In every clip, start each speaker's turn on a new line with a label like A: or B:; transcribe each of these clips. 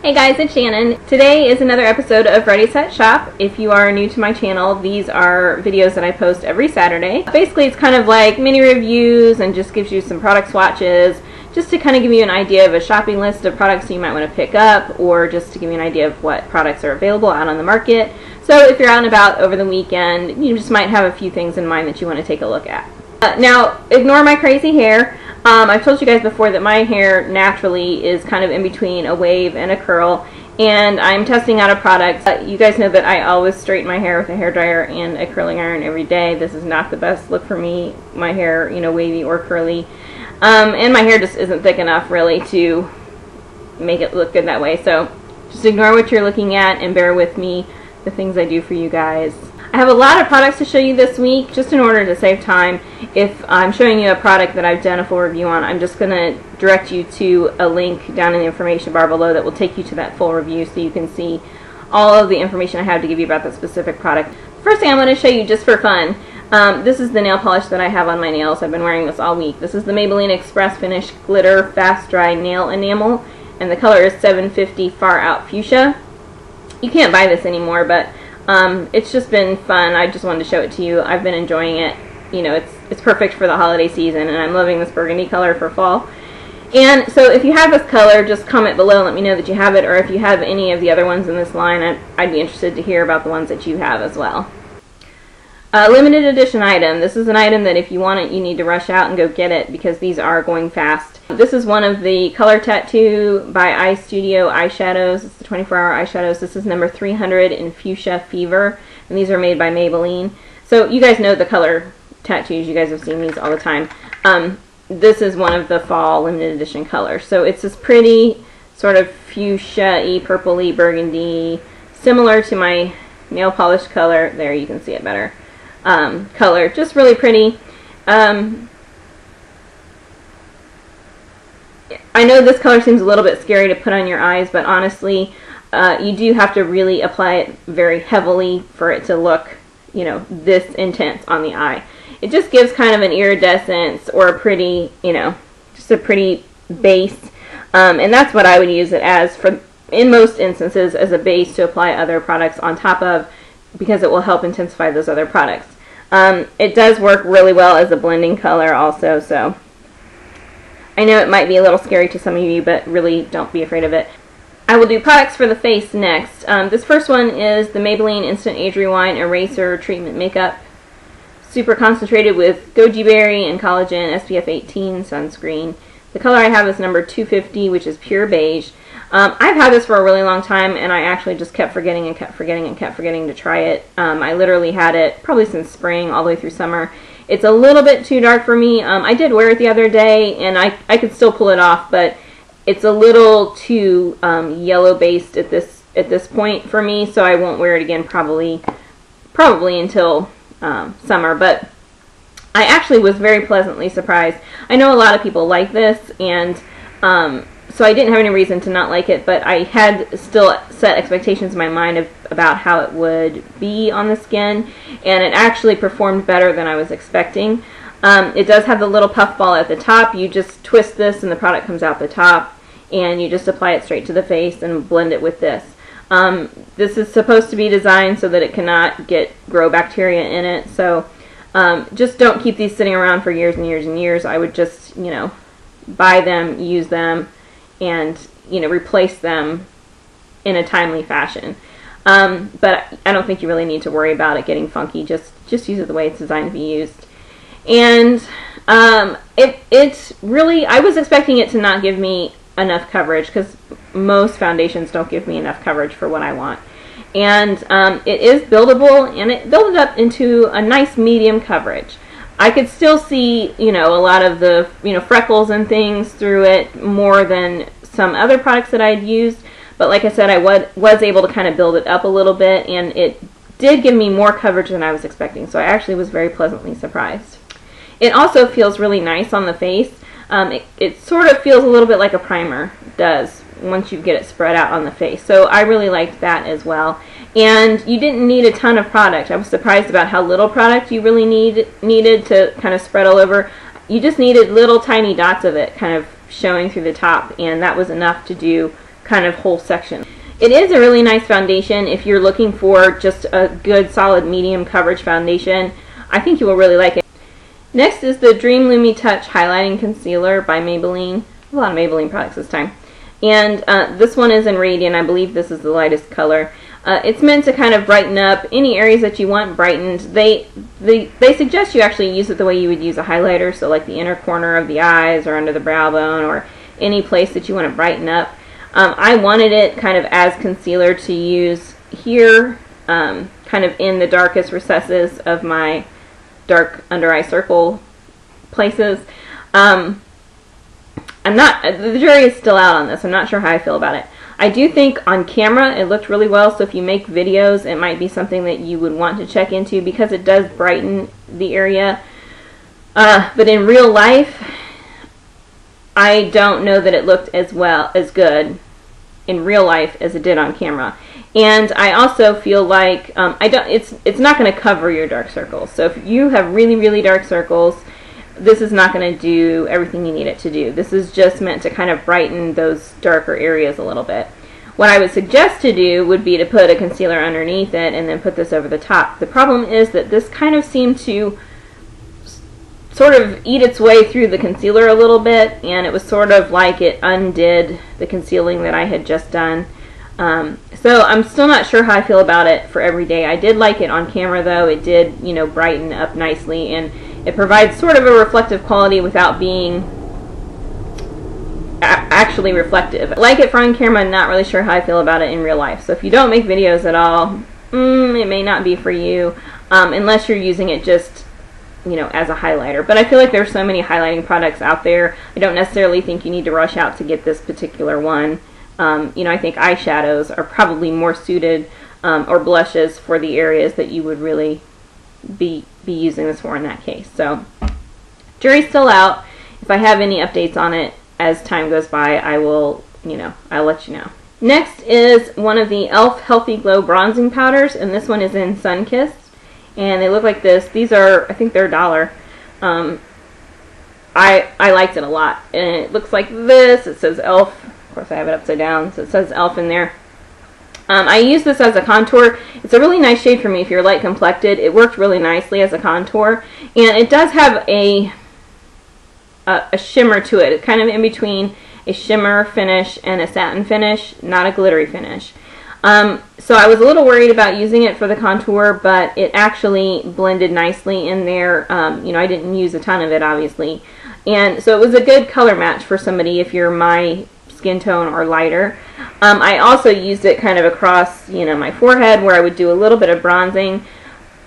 A: Hey guys, it's Shannon. Today is another episode of Ready Set Shop. If you are new to my channel, these are videos that I post every Saturday. Basically, it's kind of like mini reviews and just gives you some product swatches, just to kind of give you an idea of a shopping list of products you might want to pick up, or just to give you an idea of what products are available out on the market. So if you're out and about over the weekend, you just might have a few things in mind that you want to take a look at. Now, ignore my crazy hair. I've told you guys before that my hair naturally is kind of in between a wave and a curl, and I'm testing out a product. You guys know that I always straighten my hair with a hairdryer and a curling iron every day. This is not the best look for me, my hair, you know, wavy or curly. And my hair just isn't thick enough really to make it look good that way. So just ignore what you're looking at and bear with me the things I do for you guys. I have a lot of products to show you this week. Just in order to save time, if I'm showing you a product that I've done a full review on, I'm just going to direct you to a link down in the information bar below that will take you to that full review so you can see all of the information I have to give you about that specific product. First thing I want to show you just for fun, this is the nail polish that I have on my nails. I've been wearing this all week. This is the Maybelline Express Finish Glitter Fast Dry Nail Enamel, and the color is 750 Far Out Fuchsia. You can't buy this anymore, but it's just been fun. I just wanted to show it to you. I've been enjoying it. You know, it's perfect for the holiday season, and I'm loving this burgundy color for fall. And so if you have this color, just comment below and let me know that you have it, or if you have any of the other ones in this line, I'd be interested to hear about the ones that you have as well. Limited edition item. This is an item that if you want it, you need to rush out and go get it because these are going fast. This is one of the Color Tattoo by Eyeshadow eyeshadows. It's the 24-hour eyeshadows. This is number 300 in Fuchsia Fever, and these are made by Maybelline. So you guys know the color tattoos. You guys have seen these all the time. This is one of the fall limited edition colors. So it's this pretty sort of fuchsia-y, purple-y, burgundy, similar to my nail polish color. There, you can see it better. Color. Just really pretty. I know this color seems a little bit scary to put on your eyes, but honestly, you do have to really apply it very heavily for it to look, you know, this intense on the eye. It just gives kind of an iridescence or a pretty, you know, just a pretty base. And that's what I would use it as for, in most instances, as a base to apply other products on top of, because it will help intensify those other products. It does work really well as a blending color also, so I know it might be a little scary to some of you, but really don't be afraid of it. I will do products for the face next. This first one is the Maybelline Instant Age Rewind Eraser Treatment Makeup. Super concentrated with goji berry and collagen, SPF 18 sunscreen. The color I have is number 250, which is pure beige. I've had this for a really long time, and I actually just kept forgetting and kept forgetting and kept forgetting to try it. I literally had it probably since spring all the way through summer. It's a little bit too dark for me. I did wear it the other day, and I could still pull it off, but it's a little too yellow based at this point for me, so I won't wear it again probably until summer. But I actually was very pleasantly surprised. I know a lot of people like this, and so I didn't have any reason to not like it, but I had still set expectations in my mind about how it would be on the skin, and it actually performed better than I was expecting. It does have the little puff ball at the top. You just twist this and the product comes out the top, and you just apply it straight to the face and blend it with this. This is supposed to be designed so that it cannot grow bacteria in it, so just don't keep these sitting around for years and years and years. I would just, you know, buy them, use them, and, you know, replace them in a timely fashion. But I don't think you really need to worry about it getting funky. Just use it the way it's designed to be used. And it's really, I was expecting it to not give me enough coverage, because most foundations don't give me enough coverage for what I want. And it is buildable, and it built it up into a nice medium coverage. I could still see, you know, a lot of the, you know, freckles and things through it more than some other products that I'd used. But like I said, I was able to kind of build it up a little bit, and it did give me more coverage than I was expecting. So I actually was very pleasantly surprised. It also feels really nice on the face. It sort of feels a little bit like a primer does once you get it spread out on the face. So I really liked that as well. And you didn't need a ton of product. I was surprised about how little product you really needed to kind of spread all over. You just needed little tiny dots of it kind of showing through the top, and that was enough to do kind of whole section. It is a really nice foundation if you're looking for just a good solid medium coverage foundation. I think you will really like it. Next is the Dream Lumi Touch Highlighting Concealer by Maybelline. A lot of Maybelline products this time. And this one is in Radiant. I believe this is the lightest color. It's meant to kind of brighten up any areas that you want brightened. They suggest you actually use it the way you would use a highlighter, so like the inner corner of the eyes or under the brow bone or any place that you want to brighten up. I wanted it kind of as concealer to use here, kind of in the darkest recesses of my dark under eye circle places. The jury is still out on this. I'm not sure how I feel about it. I do think on camera it looked really well, so if you make videos it might be something that you would want to check into because it does brighten the area. But in real life, I don't know that it looked as good in real life as it did on camera. And I also feel like it's not going to cover your dark circles. So if you have really, really dark circles, this is not going to do everything you need it to do. This is just meant to kind of brighten those darker areas a little bit. What I would suggest to do would be to put a concealer underneath it and then put this over the top. The problem is that this kind of seemed to sort of eat its way through the concealer a little bit, and it was sort of like it undid the concealing that I had just done. So I'm still not sure how I feel about it for every day. I did like it on camera though. It did, you know, brighten up nicely, and it provides sort of a reflective quality without being actually reflective. I like it for on camera. I'm not really sure how I feel about it in real life. So if you don't make videos at all, it may not be for you, unless you're using it just, you know, as a highlighter. But I feel like there's so many highlighting products out there. I don't necessarily think you need to rush out to get this particular one. You know, I think eyeshadows are probably more suited, or blushes, for the areas that you would really be using this for in that case. So jury's still out. If I have any updates on it as time goes by, I will, you know, I'll let you know. Next is one of the e.l.f. Healthy Glow bronzing powders, and this one is in Sunkissed, and they look like this. These are, I think they're $1. I liked it a lot, and it looks like this. It says e.l.f. Of course I have it upside down, so it says e.l.f. in there. I use this as a contour. It's a really nice shade for me if you're light complected. It worked really nicely as a contour, and it does have a shimmer to it. It's kind of in between a shimmer finish and a satin finish, not a glittery finish. So I was a little worried about using it for the contour, but it actually blended nicely in there. You know, I didn't use a ton of it, obviously, and so it was a good color match for somebody if you're my skin tone or lighter. I also used it kind of across, you know, my forehead where I would do a little bit of bronzing.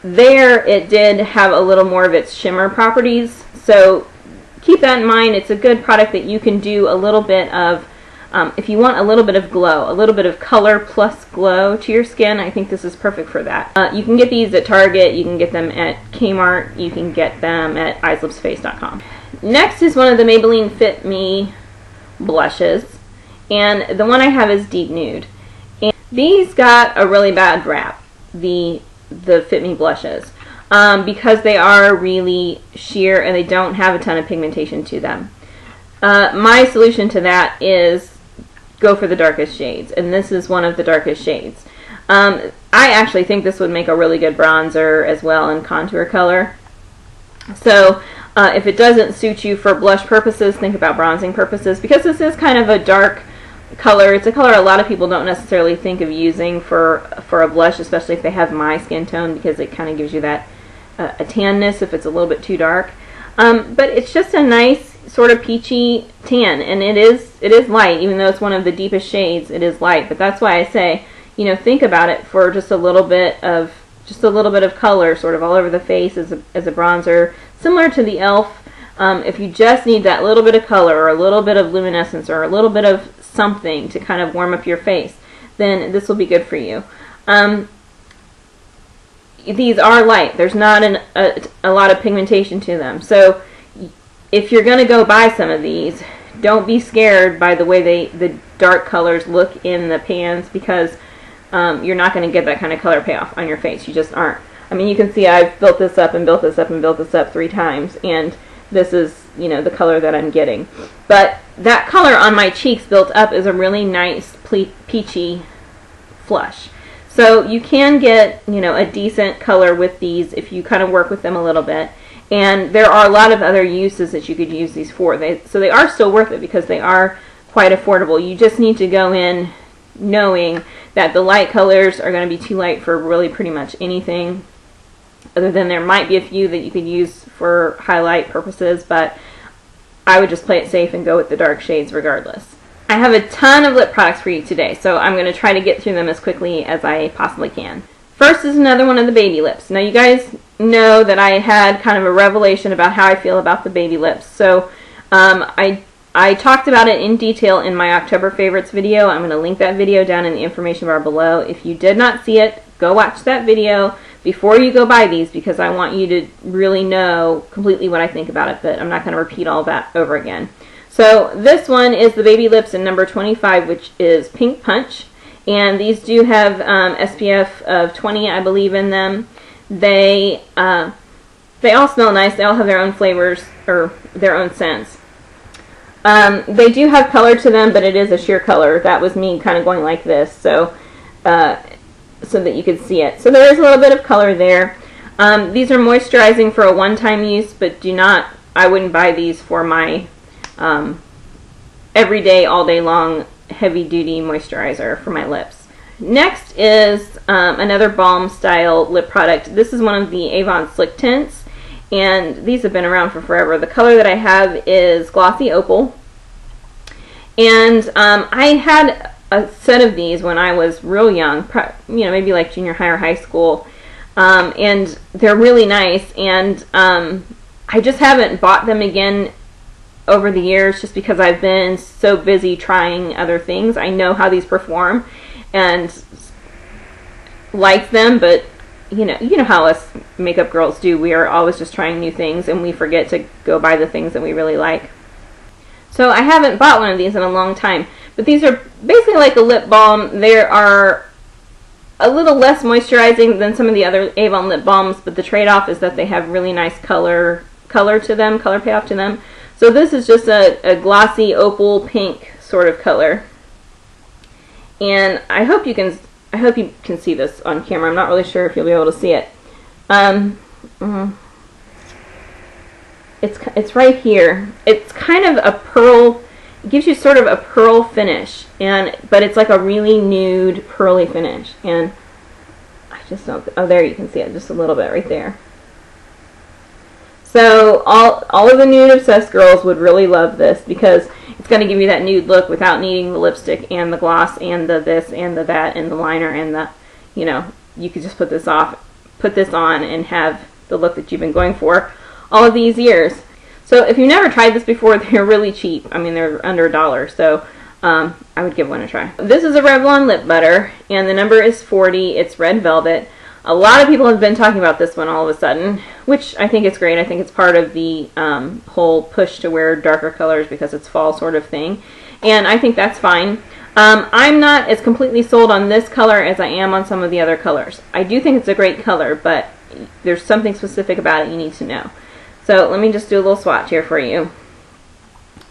A: There it did have a little more of its shimmer properties, so keep that in mind. It's a good product that you can do a little bit of, if you want a little bit of glow, a little bit of color plus glow to your skin. I think this is perfect for that. You can get these at Target, you can get them at Kmart, you can get them at eyeslipsface.com. Next is one of the Maybelline Fit Me blushes, and the one I have is Deep Nude. And these got a really bad rap, the Fit Me blushes, because they are really sheer and they don't have a ton of pigmentation to them. My solution to that is go for the darkest shades, and this is one of the darkest shades. I actually think this would make a really good bronzer as well in contour color. So if it doesn't suit you for blush purposes, think about bronzing purposes, because this is kind of a dark color. It's a color a lot of people don't necessarily think of using for a blush, especially if they have my skin tone, because it kind of gives you that a tanness if it's a little bit too dark. But it's just a nice sort of peachy tan, and it is light. Even though it's one of the deepest shades, it is light. But that's why I say, you know, think about it for just a little bit of color sort of all over the face as a bronzer, similar to the e.l.f. If you just need that little bit of color or a little bit of luminescence or a little bit of something to kind of warm up your face, then this will be good for you. These are light. There's not a lot of pigmentation to them. So if you're going to go buy some of these, don't be scared by the way the dark colors look in the pans, because you're not going to get that kind of color payoff on your face. You just aren't. I mean, you can see I've built this up and built this up and built this up 3 times, and this is, you know, the color that I'm getting. But that color on my cheeks built up is a really nice peachy flush. So you can get, you know, a decent color with these if you kind of work with them a little bit. And there are a lot of other uses that you could use these for. So they are still worth it because they are quite affordable. You just need to go in knowing that the light colors are going to be too light for really pretty much anything, other than there might be a few that you could use for highlight purposes, but I would just play it safe and go with the dark shades regardless. I have a ton of lip products for you today, so I'm going to try to get through them as quickly as I possibly can. First is another one of the baby lips. Now you guys know that I had kind of a revelation about how I feel about the baby lips. So I talked about it in detail in my October favorites video. I'm going to link that video down in the information bar below. If you did not see it, go watch that video before you go buy these, because I want you to really know completely what I think about it, but I'm not going to repeat all that over again. So this one is the Baby Lips in number 25, which is Pink Punch. And these do have SPF of 20, I believe, in them. They all smell nice. They all have their own flavors, or their own scents. They do have color to them, but it is a sheer color. That was me kind of going like this, so that you could see it. So there is a little bit of color there. These are moisturizing for a one-time use, but I wouldn't buy these for my everyday, all day long, heavy-duty moisturizer for my lips. Next is another balm style lip product. This is one of the Avon Slick Tints, and these have been around for forever. The color that I have is Glossy Opal, and I had a set of these when I was real young, you know, maybe like junior high or high school, and they're really nice, and I just haven't bought them again over the years just because I've been so busy trying other things. I know how these perform and like them, but you know how us makeup girls do. We are always just trying new things, and we forget to go buy the things that we really like. So I haven't bought one of these in a long time, but these are basically like a lip balm. They are a little less moisturizing than some of the other Avon lip balms, but the trade-off is that they have really nice color to them, color payoff to them. So this is just a glossy opal pink sort of color, and I hope you can see this on camera. I'm not really sure if you'll be able to see it. It's right here. It's kind of a pearl. It gives you sort of a pearl finish, but it's like a really nude pearly finish. And I just don't. Oh, there you can see it just a little bit right there. So all of the nude obsessed girls would really love this, because it's going to give you that nude look without needing the lipstick and the gloss and the this and the that and the liner and the, you know, you could just put this on and have the look that you've been going for all of these years. So if you've never tried this before, they're really cheap. I mean, they're under $1, so I would give one a try. This is a Revlon lip butter, and the number is 40. It's red velvet. A lot of people have been talking about this one all of a sudden, which I think is great. I think it's part of the whole push to wear darker colors because it's fall sort of thing, and I think that's fine. I'm not as completely sold on this color as I am on some of the other colors. I do think it's a great color, but there's something specific about it you need to know. So let me just do a little swatch here for you.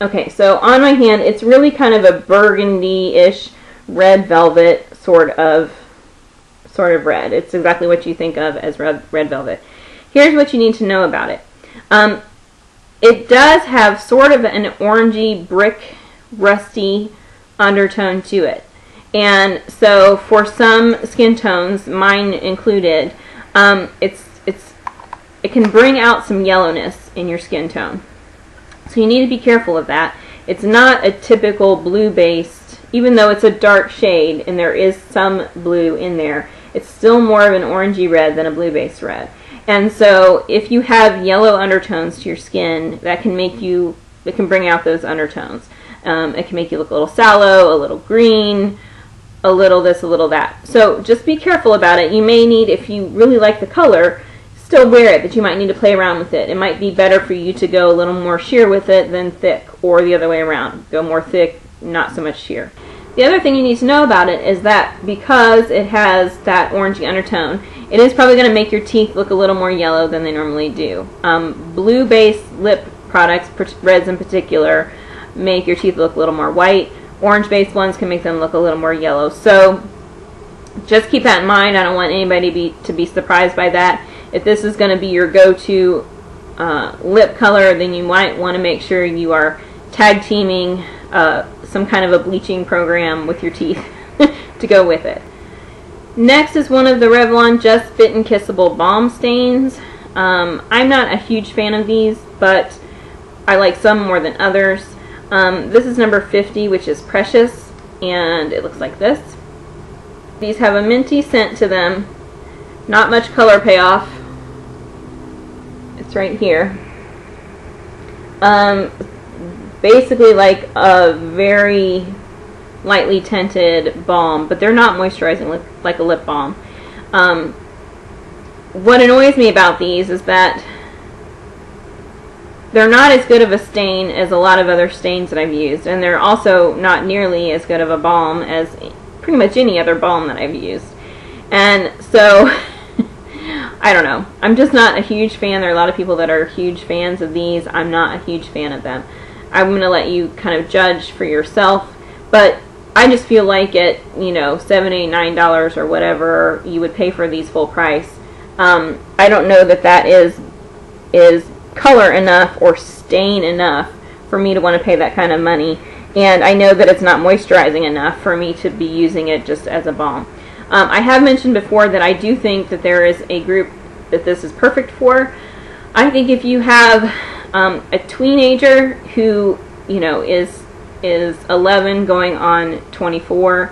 A: Okay, so on my hand, it's really kind of a burgundy-ish red velvet sort of red. It's exactly what you think of as red velvet. Here's what you need to know about it. It does have sort of an orangey, brick, rusty undertone to it. And so for some skin tones, mine included, it can bring out some yellowness in your skin tone. So you need to be careful of that. It's not a typical blue-based, even though it's a dark shade and there is some blue in there, it's still more of an orangey red than a blue-based red. And so if you have yellow undertones to your skin, that can bring out those undertones. It can make you look a little sallow, a little green, a little this, a little that. So just be careful about it. You may need, if you really like the color, still wear it, but you might need to play around with it. It might be better for you to go a little more sheer with it than thick, or the other way around. Go more thick, not so much sheer. The other thing you need to know about it is that because it has that orangey undertone, it is probably going to make your teeth look a little more yellow than they normally do. Blue-based lip products, reds in particular, make your teeth look a little more white, Orange-based ones can make them look a little more yellow. So just keep that in mind. I don't want anybody to be surprised by that. If this is going to be your go-to lip color, then you might want to make sure you are tag teaming some kind of a bleaching program with your teeth to go with it. Next is one of the Revlon Just Fit and Kissable Balm Stains. I'm not a huge fan of these, but I like some more than others. This is number 50, which is Precious, and it looks like this. These have a minty scent to them, not much color payoff. It's right here. Basically like a very lightly tinted balm, but they're not moisturizing like a lip balm. What annoys me about these is that they're not as good of a stain as a lot of other stains that I've used, and they're also not nearly as good of a balm as pretty much any other balm that I've used. And so I don't know. I'm just not a huge fan. There are a lot of people that are huge fans of these. I'm not a huge fan of them. I'm going to let you kind of judge for yourself, but I just feel like at, you know, $7, $8, $9 or whatever you would pay for these full price, I don't know that that is color enough or stain enough for me to want to pay that kind of money, and I know that it's not moisturizing enough for me to be using it just as a balm. I have mentioned before that I do think that there is a group that this is perfect for. I think if you have a teenager who, you know, is 11 going on 24,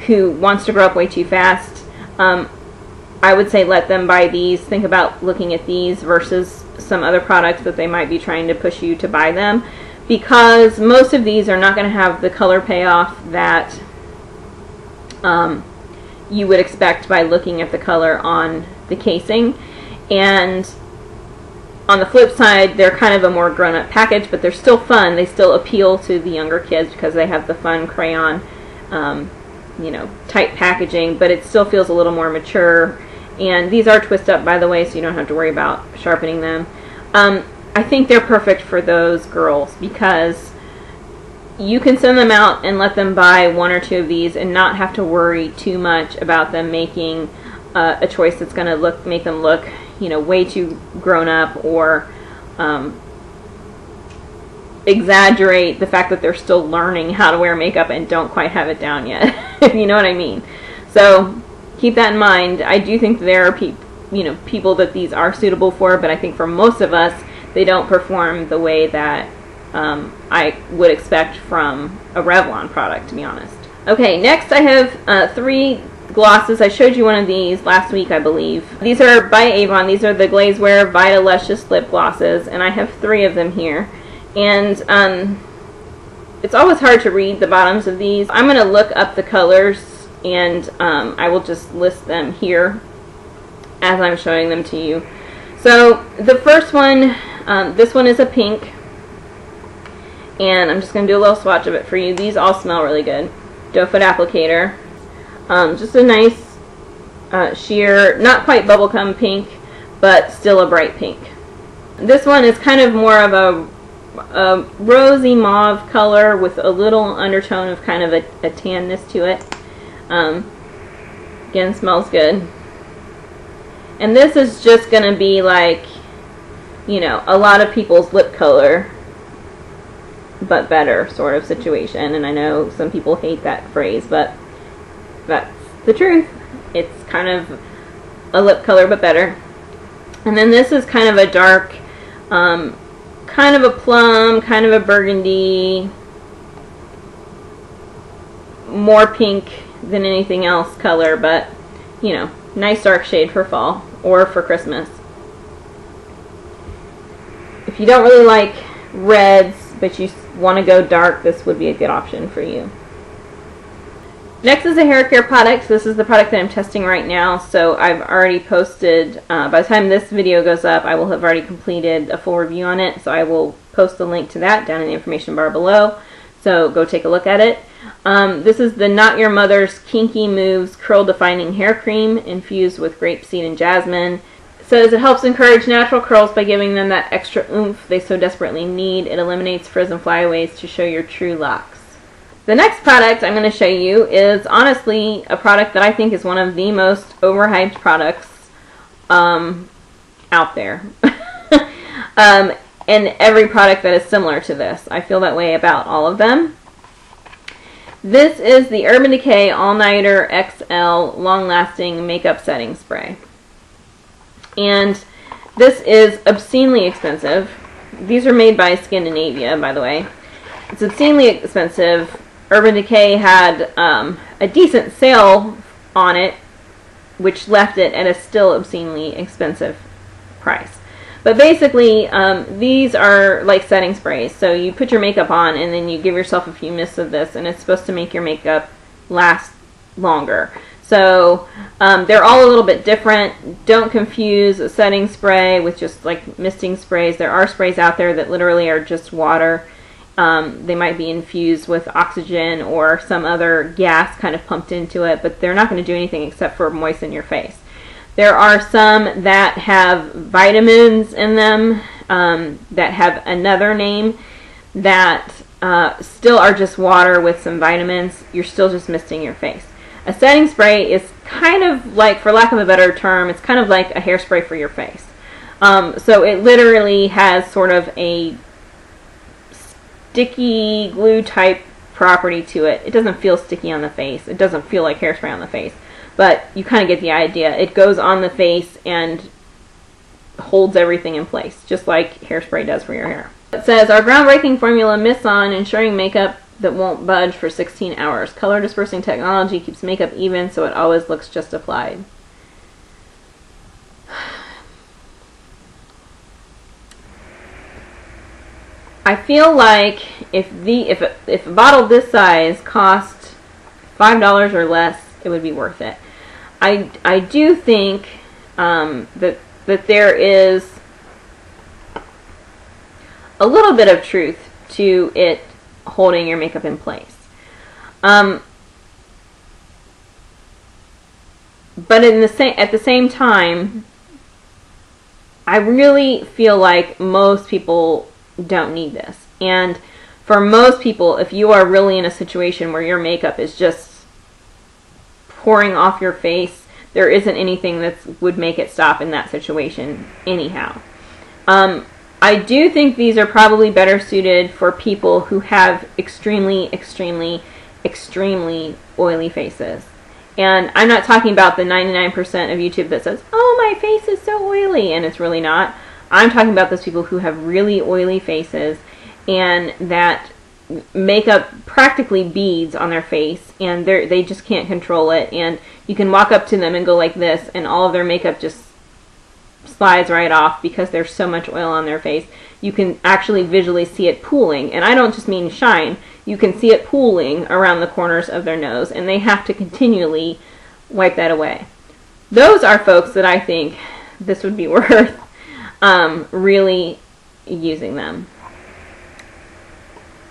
A: who wants to grow up way too fast, I would say let them buy these. Think about looking at these versus some other products that they might be trying to push you to buy them, because most of these are not going to have the color payoff that you would expect by looking at the color on the casing. And on the flip side, they're kind of a more grown-up package, but they're still fun. They still appeal to the younger kids because they have the fun crayon, you know, type packaging, but it still feels a little more mature. And these are twist up, by the way, so you don't have to worry about sharpening them. I think they're perfect for those girls because you can send them out and let them buy 1 or 2 of these and not have to worry too much about them making a choice that's going to make them look, you know, way too grown up, or exaggerate the fact that they're still learning how to wear makeup and don't quite have it down yet. If you know what I mean. So keep that in mind. I do think there are people that these are suitable for, but I think for most of us, they don't perform the way that I would expect from a Revlon product, to be honest. Okay, next I have 3 glosses. I showed you one of these last week, I believe. These are by Avon. These are the Glade Vita Luscious Lip Glosses, and I have 3 of them here. And it's always hard to read the bottoms of these. I'm going to look up the colors, and I will just list them here as I'm showing them to you. So the first one, this one is a pink, and I'm just going to do a little swatch of it for you. These all smell really good. Doe Foot Applicator. Just a nice sheer, not quite bubblegum pink, but still a bright pink. This one is kind of more of a rosy mauve color with a little undertone of kind of a tanness to it. Again, smells good. And this is just going to be like, you know, a lot of people's lip color, but better sort of situation. And I know some people hate that phrase, but that's the truth. It's kind of a lip color, but better. And then this is kind of a dark, kind of a plum, kind of a burgundy, more pink than anything else color, but, you know, nice dark shade for fall or for Christmas. If you don't really like reds, but you want to go dark, this would be a good option for you. Next is a hair care product. This is the product that I'm testing right now, so I've already posted, by the time this video goes up, I will have already completed a full review on it, so I will post a link to that down in the information bar below, so go take a look at it. This is the Not Your Mother's Kinky Moves Curl Defining Hair Cream infused with grapeseed and jasmine. It says it helps encourage natural curls by giving them that extra oomph they so desperately need. It eliminates frizz and flyaways to show your true locks. The next product I'm going to show you is honestly a product that I think is one of the most overhyped products out there. And every product that is similar to this. I feel that way about all of them. This is the Urban Decay All Nighter XL Long Lasting Makeup Setting Spray. And this is obscenely expensive. These are made by Scandinavia, by the way. It's obscenely expensive. Urban Decay had a decent sale on it, which left it at a still obscenely expensive price. But basically, these are like setting sprays. So you put your makeup on and then you give yourself a few mists of this, and it's supposed to make your makeup last longer. So they're all a little bit different. Don't confuse a setting spray with just like misting sprays. There are sprays out there that literally are just water. They might be infused with oxygen or some other gas kind of pumped into it, but they're not going to do anything except for moisten your face. There are some that have vitamins in them that have another name that still are just water with some vitamins. You're still just misting your face. A setting spray is kind of like, for lack of a better term, it's kind of like a hairspray for your face. So it literally has sort of a sticky glue type property to it. It doesn't feel sticky on the face. It doesn't feel like hairspray on the face. But you kind of get the idea. It goes on the face and holds everything in place, just like hairspray does for your hair. It says, our groundbreaking formula mists on, ensuring makeup that won't budge for 16 hours. Color dispersing technology keeps makeup even so it always looks just applied. I feel like if a bottle this size cost $5 or less, it would be worth it. I do think that there is a little bit of truth to it holding your makeup in place. But at the same time, I really feel like most people don't need this. And for most people, if you are really in a situation where your makeup is just pouring off your face, there isn't anything that would make it stop in that situation anyhow. I do think these are probably better suited for people who have extremely, extremely, extremely oily faces. And I'm not talking about the 99% of YouTube that says, oh, my face is so oily, and it's really not. I'm talking about those people who have really oily faces and that makeup practically beads on their face, and they just can't control it, and you can walk up to them and go like this, and all of their makeup just slides right off because there's so much oil on their face. You can actually visually see it pooling, and I don't just mean shine. You can see it pooling around the corners of their nose, and they have to continually wipe that away. Those are folks that I think this would be worth really using them.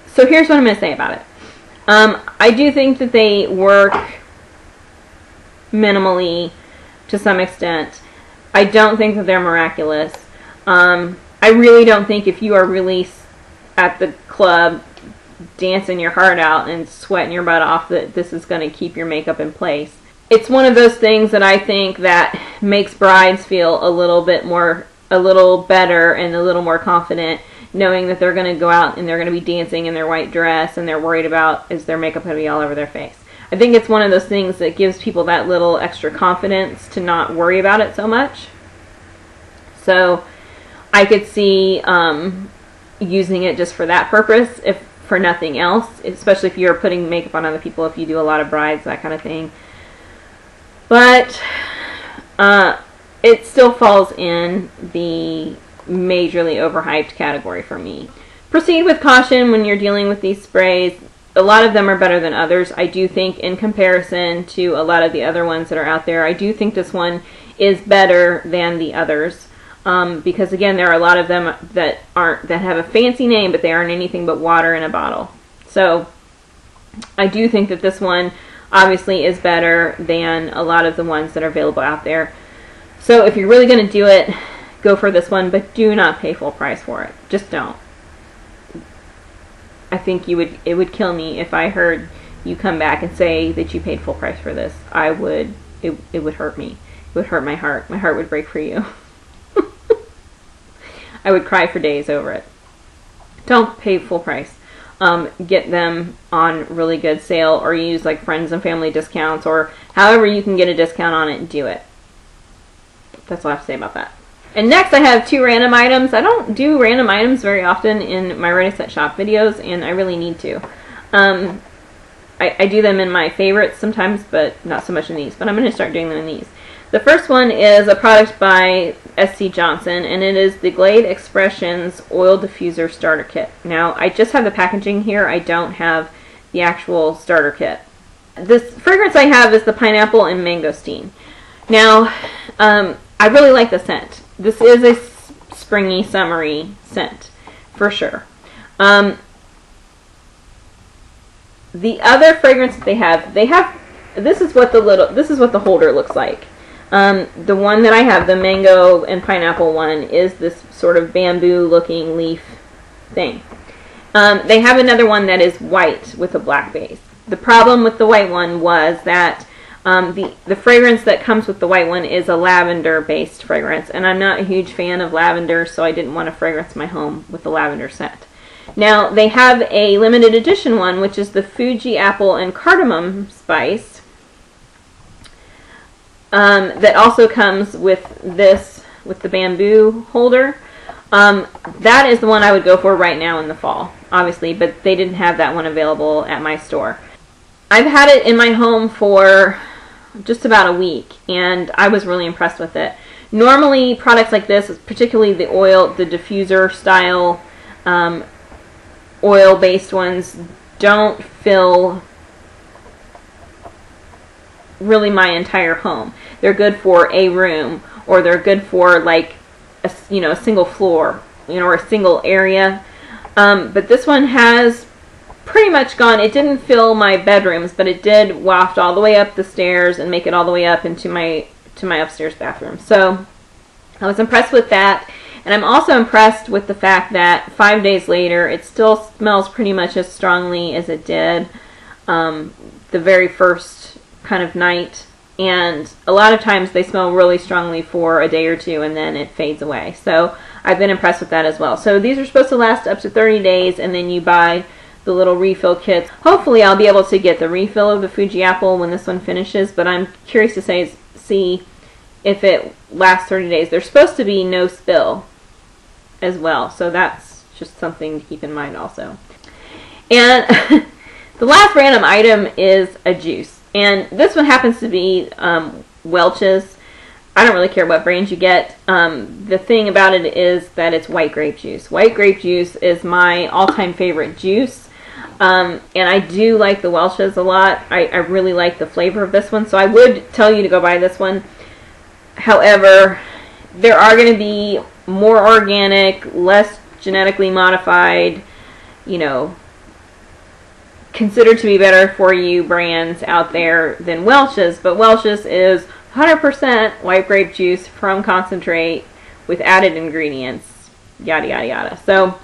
A: So here's what I'm going to say about it. I do think that they work minimally to some extent. I don't think that they're miraculous. I really don't think if you are really at the club dancing your heart out and sweating your butt off that this is going to keep your makeup in place. It's one of those things that I think that makes brides feel a little better and a little more confident, knowing that they're going to go out and they're going to be dancing in their white dress and they're worried about, is their makeup going to be all over their face? I think it's one of those things that gives people that little extra confidence to not worry about it so much. So I could see using it just for that purpose, if for nothing else, especially if you're putting makeup on other people, if you do a lot of brides, that kind of thing. But it still falls in the majorly overhyped category for me. Proceed with caution when you're dealing with these sprays. A lot of them are better than others. I do think in comparison to a lot of the other ones that are out there, I do think this one is better than the others. Because again, there are a lot of them that have a fancy name, but they aren't anything but water in a bottle. So I do think that this one obviously is better than a lot of the ones that are available out there. So if you're really going to do it, go for this one, but do not pay full price for it. Just don't. I think it would kill me if I heard you come back and say that you paid full price for this. It would hurt me. It would hurt my heart. My heart would break for you. I would cry for days over it. Don't pay full price. Get them on really good sale, or use like friends and family discounts, or however you can get a discount on it and do it. That's all I have to say about that. And next I have 2 random items. I don't do random items very often in my Ready Set Shop videos, and I really need to. I do them in my favorites sometimes, but not so much in these. But I'm going to start doing them in these. The first one is a product by SC Johnson, and it is the Glade Expressions Oil Diffuser Starter Kit. Now, I just have the packaging here. I don't have the actual starter kit. This fragrance I have is the Pineapple and Mangosteen. Now, I really like the scent. This is a springy, summery scent, for sure. The other fragrance that they have, this is what the holder looks like. The one that I have, the mango and pineapple one, is this sort of bamboo looking leaf thing. They have another one that is white with a black base. The problem with the white one was that the fragrance that comes with the white one is a lavender based fragrance, and I'm not a huge fan of lavender, so I didn't want to fragrance my home with a lavender scent. Now, they have a limited edition one, which is the Fuji Apple and Cardamom Spice, that also comes with the bamboo holder. That is the one I would go for right now in the fall, obviously, but they didn't have that one available at my store. I've had it in my home for just about a week, and I was really impressed with it. Normally, products like this, particularly the diffuser style, oil-based ones, don't fill really my entire home. They're good for a room, or they're good for like a single floor, or a single area. But this one has pretty much gone. It didn't fill my bedrooms, but it did waft all the way up the stairs and make it all the way up into my upstairs bathroom. So I was impressed with that. And I'm also impressed with the fact that 5 days later, it still smells pretty much as strongly as it did the very first kind of night. And a lot of times they smell really strongly for a day or two, and then it fades away. So I've been impressed with that as well. So these are supposed to last up to 30 days, and then you buy the little refill kits. Hopefully I'll be able to get the refill of the Fuji Apple when this one finishes, but I'm curious to see if it lasts 30 days. There's supposed to be no spill as well, so that's just something to keep in mind also. And the last random item is a juice, and this one happens to be Welch's. I don't really care what brand you get. The thing about it is that it's white grape juice. White grape juice is my all-time favorite juice, and I do like the Welch's a lot. I really like the flavor of this one, so I would tell you to go buy this one. However, there are going to be more organic, less genetically modified, considered to be better for you brands out there than Welch's, but Welch's is 100% white grape juice from concentrate with added ingredients, yada yada yada. So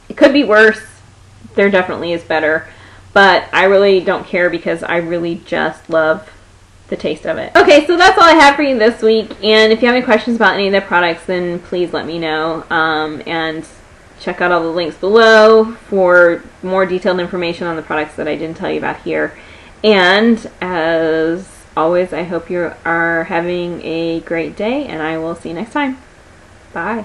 A: it could be worse. There definitely is better, but I really don't care because I really just love the taste of it. Okay, so that's all I have for you this week, and if you have any questions about any of the products, then please let me know, and check out all the links below for more detailed information on the products that I didn't tell you about here. And as always, I hope you are having a great day, and I will see you next time. Bye.